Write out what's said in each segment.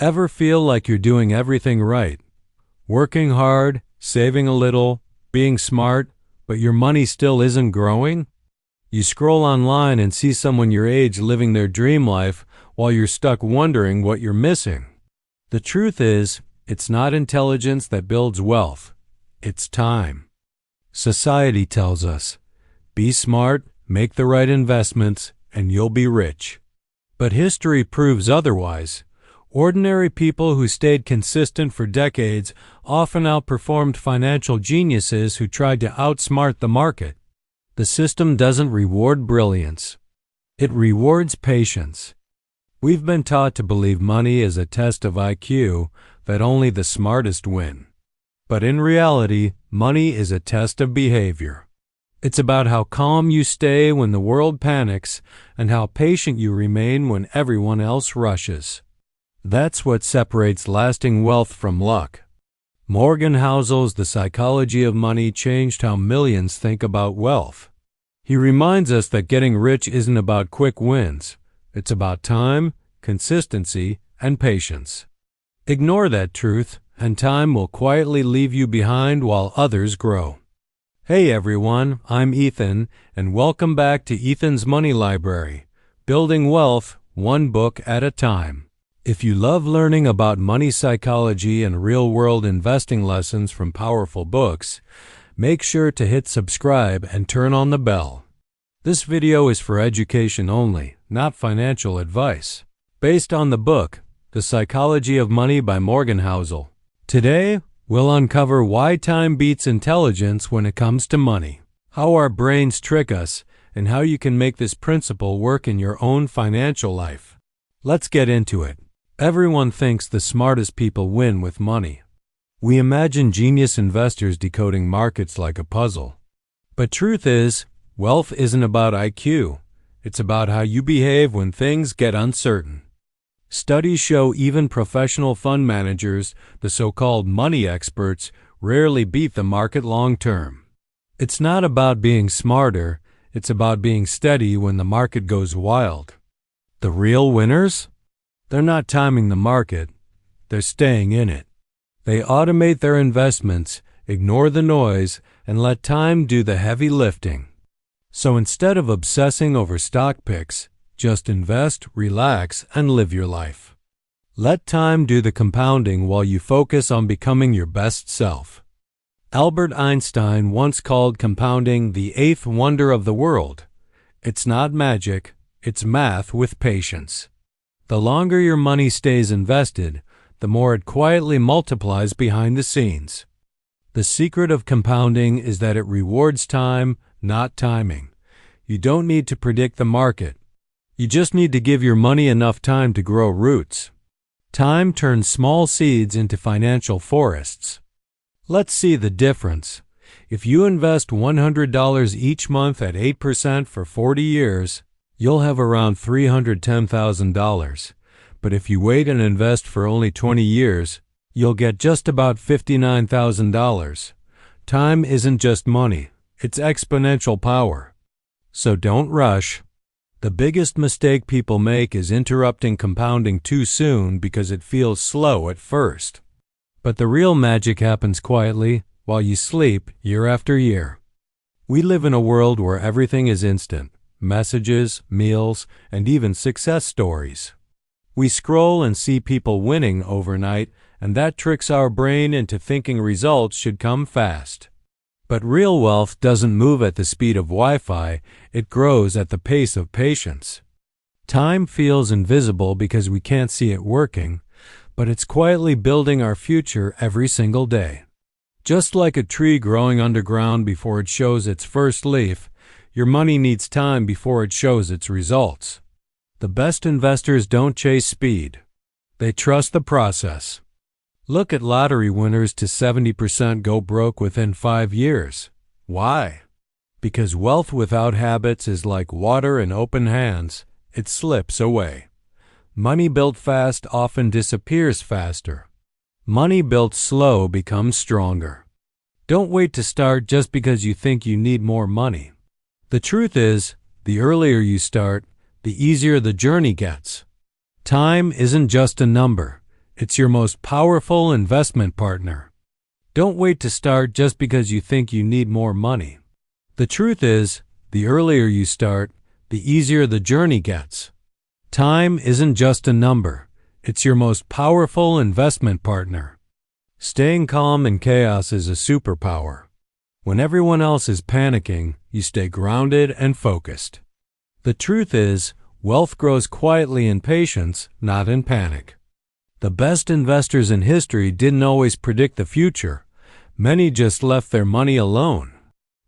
Ever feel like you're doing everything right? Working hard, saving a little, being smart, but your money still isn't growing? You scroll online and see someone your age living their dream life while you're stuck wondering what you're missing. The truth is, it's not intelligence that builds wealth. It's time. Society tells us, be smart, make the right investments, and you'll be rich. But history proves otherwise. Ordinary people who stayed consistent for decades often outperformed financial geniuses who tried to outsmart the market. The system doesn't reward brilliance. It rewards patience. We've been taught to believe money is a test of IQ, that only the smartest win. But in reality, money is a test of behavior. It's about how calm you stay when the world panics and how patient you remain when everyone else rushes. That's what separates lasting wealth from luck. Morgan Housel's The Psychology of Money changed how millions think about wealth. He reminds us that getting rich isn't about quick wins. It's about time, consistency, and patience. Ignore that truth, and time will quietly leave you behind while others grow. Hey everyone, I'm Ethan, and welcome back to Ethan's Money Library, building wealth one book at a time. If you love learning about money psychology and real-world investing lessons from powerful books, make sure to hit subscribe and turn on the bell. This video is for education only, not financial advice. Based on the book, The Psychology of Money by Morgan Housel. Today, we'll uncover why time beats intelligence when it comes to money, how our brains trick us, and how you can make this principle work in your own financial life. Let's get into it. Everyone thinks the smartest people win with money. We imagine genius investors decoding markets like a puzzle. But truth is, wealth isn't about IQ. It's about how you behave when things get uncertain. Studies show even professional fund managers, the so-called money experts, rarely beat the market long term. It's not about being smarter, it's about being steady when the market goes wild. The real winners? They're not timing the market, they're staying in it. They automate their investments, ignore the noise, and let time do the heavy lifting. So instead of obsessing over stock picks, just invest, relax, and live your life. Let time do the compounding while you focus on becoming your best self. Albert Einstein once called compounding the eighth wonder of the world. It's not magic, it's math with patience. The longer your money stays invested, the more it quietly multiplies behind the scenes. The secret of compounding is that it rewards time, not timing. You don't need to predict the market. You just need to give your money enough time to grow roots. Time turns small seeds into financial forests. Let's see the difference. If you invest $100 each month at 8% for 40 years, you'll have around $310,000. But if you wait and invest for only 20 years, you'll get just about $59,000. Time isn't just money, it's exponential power. So don't rush. The biggest mistake people make is interrupting compounding too soon because it feels slow at first. But the real magic happens quietly while you sleep year after year. We live in a world where everything is instant: messages, meals, and even success stories. We scroll and see people winning overnight, and that tricks our brain into thinking results should come fast. But real wealth doesn't move at the speed of Wi-Fi, it grows at the pace of patience. Time feels invisible because we can't see it working, but it's quietly building our future every single day. Just like a tree growing underground before it shows its first leaf, your money needs time before it shows its results. The best investors don't chase speed. They trust the process. Look at lottery winners to 70% go broke within 5 years. Why? Because wealth without habits is like water in open hands. It slips away. Money built fast often disappears faster. Money built slow becomes stronger. Don't wait to start just because you think you need more money. The truth is, the earlier you start, the easier the journey gets. Time isn't just a number. It's your most powerful investment partner. Don't wait to start just because you think you need more money. The truth is, the earlier you start, the easier the journey gets. Time isn't just a number. It's your most powerful investment partner. Staying calm in chaos is a superpower. When everyone else is panicking, you stay grounded and focused. The truth is, wealth grows quietly in patience, not in panic. The best investors in history didn't always predict the future. Many just left their money alone.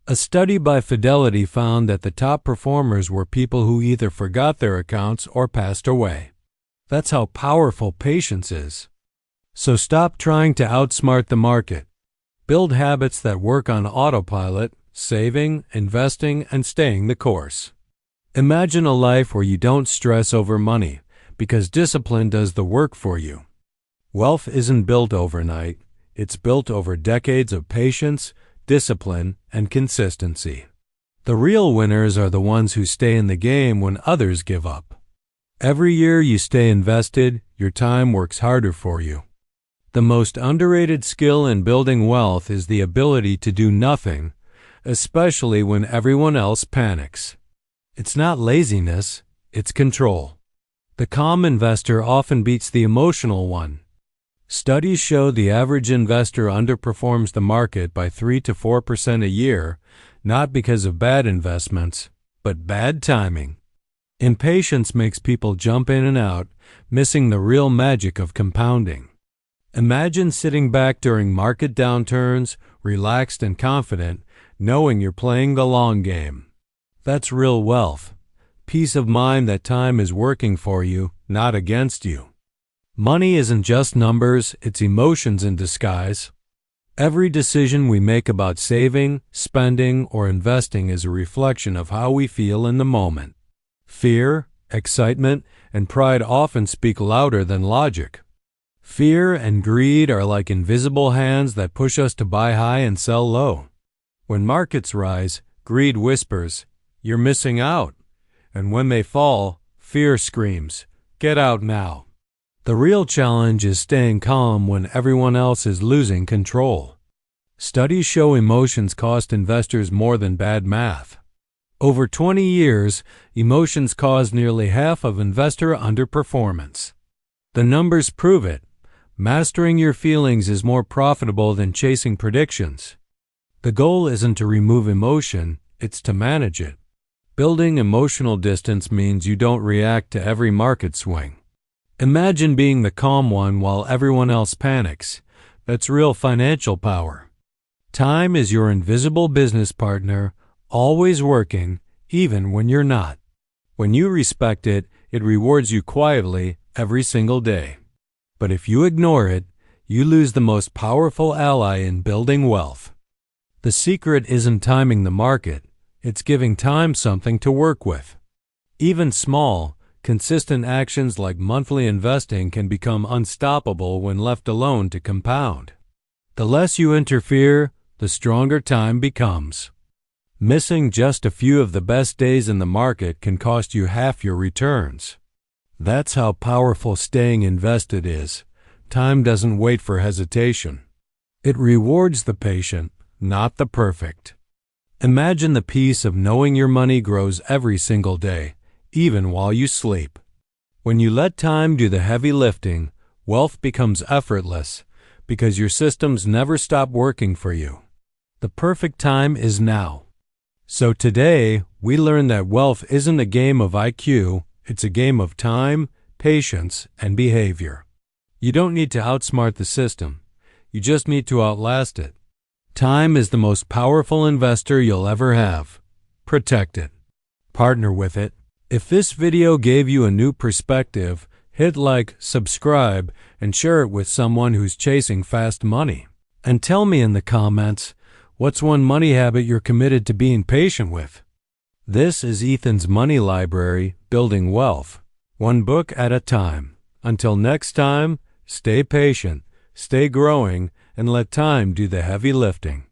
A study by Fidelity found that the top performers were people who either forgot their accounts or passed away. That's how powerful patience is. So stop trying to outsmart the market. Build habits that work on autopilot, saving, investing, and staying the course. Imagine a life where you don't stress over money, because discipline does the work for you. Wealth isn't built overnight. It's built over decades of patience, discipline, and consistency. The real winners are the ones who stay in the game when others give up. Every year you stay invested, your time works harder for you. The most underrated skill in building wealth is the ability to do nothing, especially when everyone else panics. It's not laziness, it's control. The calm investor often beats the emotional one. Studies show the average investor underperforms the market by 3 to 4% a year, not because of bad investments, but bad timing. Impatience makes people jump in and out, missing the real magic of compounding. Imagine sitting back during market downturns, relaxed and confident, knowing you're playing the long game. That's real wealth. Peace of mind that time is working for you, not against you. Money isn't just numbers, it's emotions in disguise. Every decision we make about saving, spending, or investing is a reflection of how we feel in the moment. Fear, excitement, and pride often speak louder than logic. Fear and greed are like invisible hands that push us to buy high and sell low. When markets rise, greed whispers, "You're missing out." And when they fall, fear screams, "Get out now." The real challenge is staying calm when everyone else is losing control. Studies show emotions cost investors more than bad math. Over 20 years, emotions caused nearly half of investor underperformance. The numbers prove it. Mastering your feelings is more profitable than chasing predictions. The goal isn't to remove emotion, it's to manage it. Building emotional distance means you don't react to every market swing. Imagine being the calm one while everyone else panics. That's real financial power. Time is your invisible business partner, always working, even when you're not. When you respect it, it rewards you quietly every single day. But if you ignore it, you lose the most powerful ally in building wealth. The secret isn't timing the market, it's giving time something to work with. Even small, consistent actions like monthly investing can become unstoppable when left alone to compound. The less you interfere, the stronger time becomes. Missing just a few of the best days in the market can cost you half your returns. That's how powerful staying invested is. Time doesn't wait for hesitation. It rewards the patient, not the perfect. Imagine the peace of knowing your money grows every single day, even while you sleep. When you let time do the heavy lifting, wealth becomes effortless because your systems never stop working for you. The perfect time is now. So today, we learn that wealth isn't a game of IQ, it's a game of time, patience, and behavior. You don't need to outsmart the system. You just need to outlast it. Time is the most powerful investor you'll ever have. Protect it. Partner with it. If this video gave you a new perspective, hit like, subscribe, and share it with someone who's chasing fast money. And tell me in the comments, what's one money habit you're committed to being patient with? This is Ethan's Money Library, Building Wealth, one book at a time. Until next time, stay patient, stay growing, and let time do the heavy lifting.